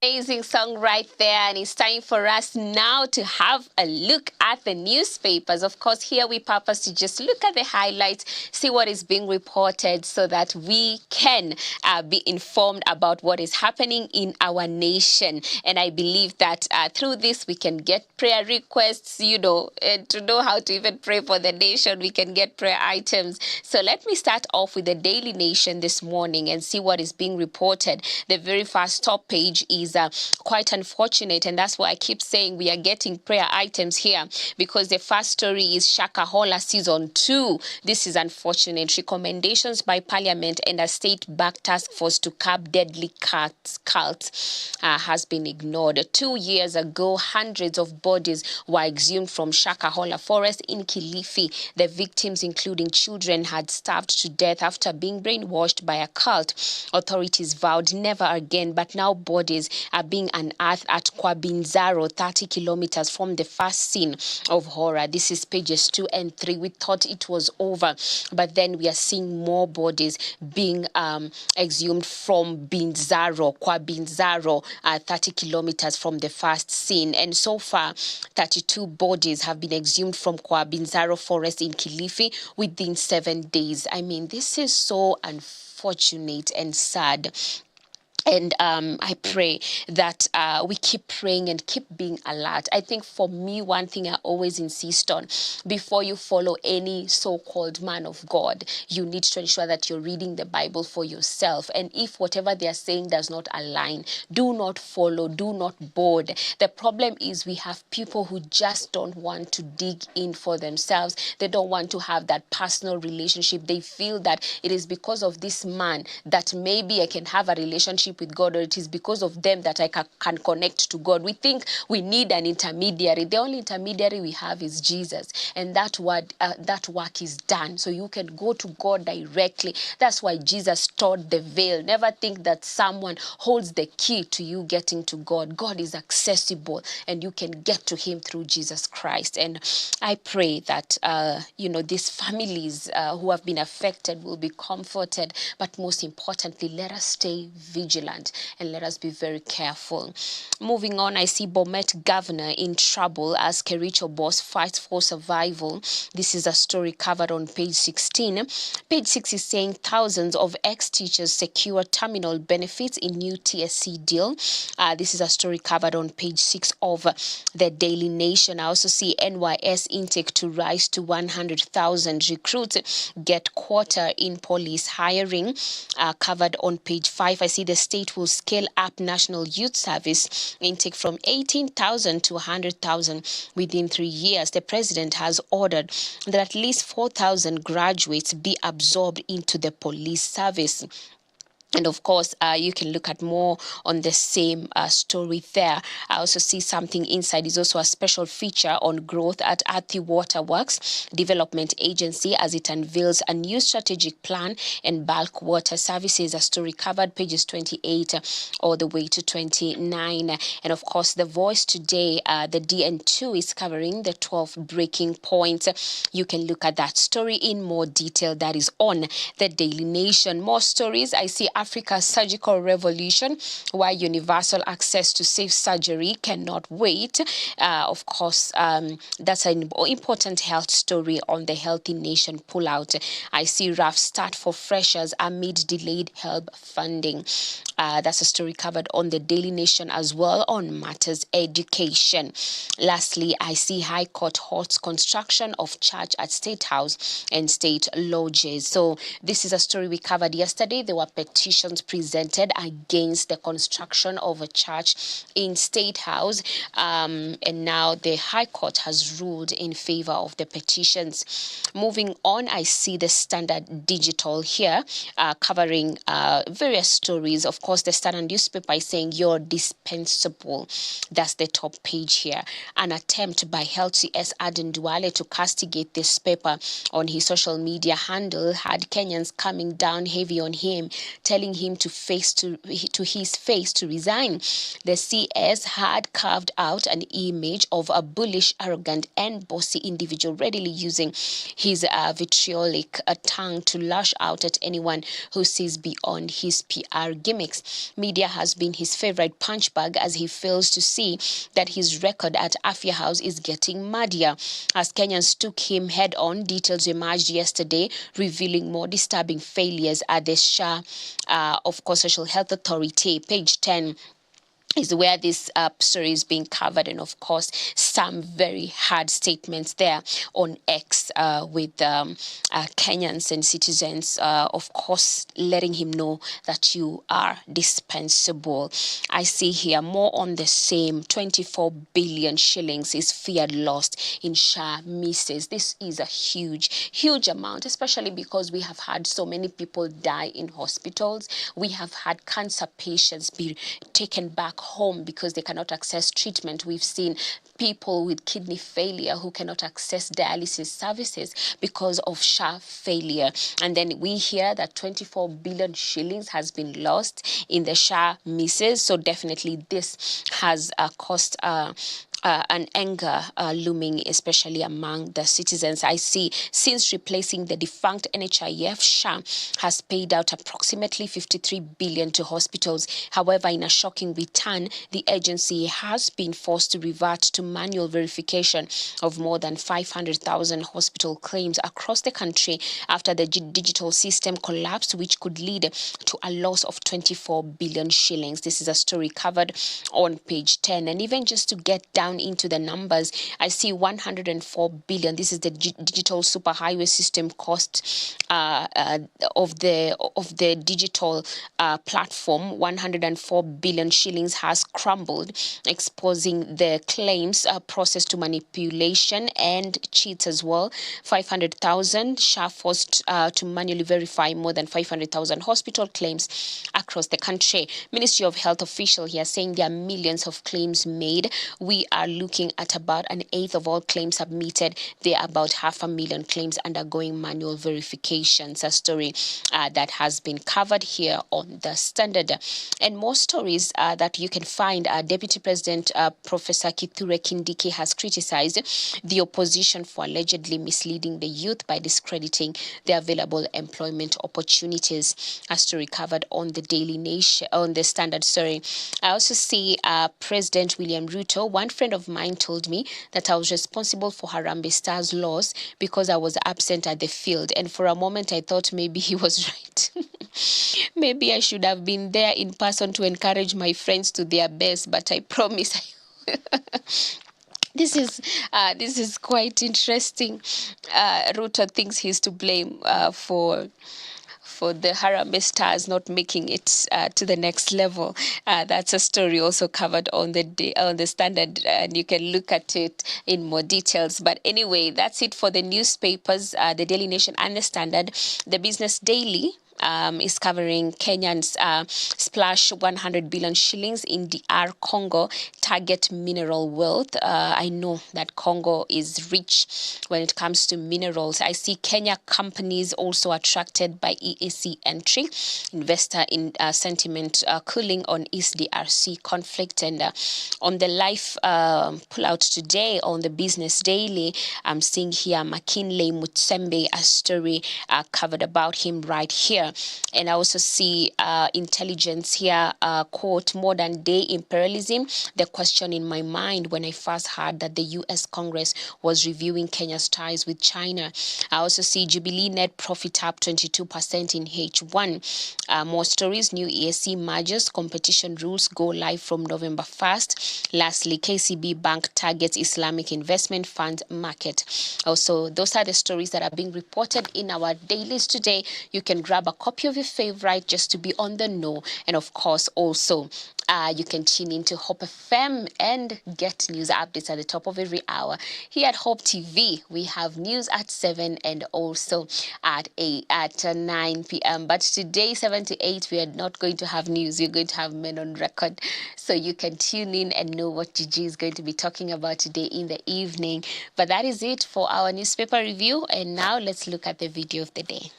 Amazing song right there, and it's time for us now to have a look at the newspapers. Of course, here we purpose to just look at the highlights, see what is being reported so that we can be informed about what is happening in our nation. And I believe that through this we can get prayer requests, and to know how to even pray for the nation, we can get prayer items. So let me start off with the Daily Nation this morning and see what is being reported. The very first top page is quite unfortunate, and that's why I keep saying we are getting prayer items here, because the first story is Shakahola Season 2. This is unfortunate. Recommendations by Parliament and a state-backed task force to curb deadly cults has been ignored. 2 years ago, hundreds of bodies were exhumed from Shakahola Forest in Kilifi. The victims, including children, had starved to death after being brainwashed by a cult. Authorities vowed never again, but now bodies are being unearthed at Kwabinzaro, 30 kilometers from the first scene of horror. This is pages 2 and 3. We thought it was over, but then we are seeing more bodies being exhumed from Kwabinzaro, 30 kilometers from the first scene. And so far, 32 bodies have been exhumed from Kwabinzaro Forest in Kilifi within 7 days. I mean, this is so unfortunate and sad. And I pray that we keep praying and keep being alert. I think for me, one thing I always insist on, before you follow any so-called man of God, you need to ensure that you're reading the Bible for yourself. And if whatever they are saying does not align, do not follow, do not board. The problem is we have people who just don't want to dig in for themselves. They don't want to have that personal relationship. They feel that it is because of this man that maybe I can have a relationship with God, or it is because of them that I can connect to God. We think we need an intermediary. The only intermediary we have is Jesus, and that work is done. So you can go to God directly. That's why Jesus tore the veil. Never think that someone holds the key to you getting to God. God is accessible, and you can get to him through Jesus Christ. And I pray that these families who have been affected will be comforted, but most importantly, let us stay vigilant and let us be very careful. Moving on, I see Bomet governor in trouble as Kericho boss fights for survival. This is a story covered on page 16. Page 6 is saying thousands of ex-teachers secure terminal benefits in new TSC deal. This is a story covered on page 6 of the Daily Nation. I also see NYS intake to rise to 100,000. Recruits get quota in police hiring, covered on page 5. I see the state will scale up National Youth Service intake from 18,000 to 100,000 within 3 years. The president has ordered that at least 4,000 graduates be absorbed into the police service. And of course, you can look at more on the same story there. I also see something inside is also a special feature on growth at Athi Waterworks Development Agency as it unveils a new strategic plan and bulk water services. A story covered pages 28 all the way to 29. And of course, The Voice today, the DN2 is covering the 12 breaking points. You can look at that story in more detail. That is on the Daily Nation. More stories. I see Africa's surgical revolution, why universal access to safe surgery cannot wait. Of course, that's an important health story on the Healthy Nation pullout. I see rough start for freshers amid delayed help funding. That's a story covered on the Daily Nation as well on matters education. Lastly, I see High Court halts construction of church at State House and state lodges. So this is a story we covered yesterday. There were petitions presented against the construction of a church in State House, and now the High Court has ruled in favor of the petitions. Moving on, I see the Standard Digital here covering various stories. Of course, the Standard newspaper is saying you're dispensable. That's the top page here. An attempt by Health CS Aden Duale to castigate this paper on his social media handle had Kenyans coming down heavy on him, telling telling him to his face to resign. The CS had carved out an image of a bullish, arrogant, and bossy individual, readily using his vitriolic tongue to lash out at anyone who sees beyond his PR gimmicks. Media has been his favorite punchbag, as he fails to see that his record at Afia House is getting muddier. As Kenyans took him head on, details emerged yesterday revealing more disturbing failures at the SHA, of course, Social Health Authority. Page 10 is where this story is being covered, and of course some very hard statements there on X with Kenyans and citizens, of course letting him know that you are dispensable. I see here more on the same. 24 billion shillings is feared lost in SHA misses. This is a huge amount, especially because we have had so many people die in hospitals. We have had cancer patients be taken back home because they cannot access treatment. We've seen people with kidney failure who cannot access dialysis services because of SHA failure. And then we hear that 24 billion shillings has been lost in the SHA misses. So definitely this has caused an anger looming, especially among the citizens. I see since replacing the defunct NHIF, SHA has paid out approximately 53 billion to hospitals. However, in a shocking return, the agency has been forced to revert to manual verification of more than 500,000 hospital claims across the country after the digital system collapsed, which could lead to a loss of 24 billion shillings. This is a story covered on page 10. And even just to get down into the numbers, I see 104 billion. This is the digital superhighway system cost of the digital platform. 104 billion shillings has crumbled, exposing the claims process to manipulation and cheats as well. 500,000 SHA forced to manually verify more than 500,000 hospital claims across the country. Ministry of Health official here saying there are millions of claims made. We are looking at about an eighth of all claims submitted. There are about 500,000 claims undergoing manual verifications. A story that has been covered here on the Standard. And more stories that you can find. Deputy President Professor Kithure Kindiki has criticized the opposition for allegedly misleading the youth by discrediting the available employment opportunities. A story covered on the Daily Nation, on the Standard. Sorry. I also see President William Ruto. One friend of mine told me that I was responsible for Harambee Stars' loss because I was absent at the field, and for a moment I thought maybe he was right. Maybe I should have been there in person to encourage my friends to their best, but I promise This is quite interesting. Ruto thinks he's to blame for the Harambee Stars not making it to the next level. That's a story also covered on the Standard, and you can look at it in more details. But anyway, that's it for the newspapers, the Daily Nation and the Standard. The Business Daily is covering Kenyans splash 100 billion shillings in DR Congo, target mineral wealth. I know that Congo is rich when it comes to minerals. I see Kenya companies also attracted by EAC entry, investor in sentiment cooling on East DRC conflict. And on the life pullout today on the Business Daily, I'm seeing here McKinley Mutsembe, a story covered about him right here. And I also see intelligence here, quote, modern day imperialism. The question in my mind when I first heard that the US Congress was reviewing Kenya's ties with China. I also see Jubilee net profit up 22% in H1. More stories, new EAC mergers, competition rules go live from November 1st. Lastly, KCB Bank targets Islamic investment fund market. Also, those are the stories that are being reported in our dailies today. You can grab a copy of your favorite just to be on the know. And of course, also, you can tune into Hope FM and get news updates at the top of every hour. Here at Hope TV, we have news at 7 and also at 9 p.m. But today, 7 to 8, we are not going to have news. We're going to have Men on Record. So you can tune in and know what Gigi is going to be talking about today in the evening. But that is it for our newspaper review. And now let's look at the video of the day.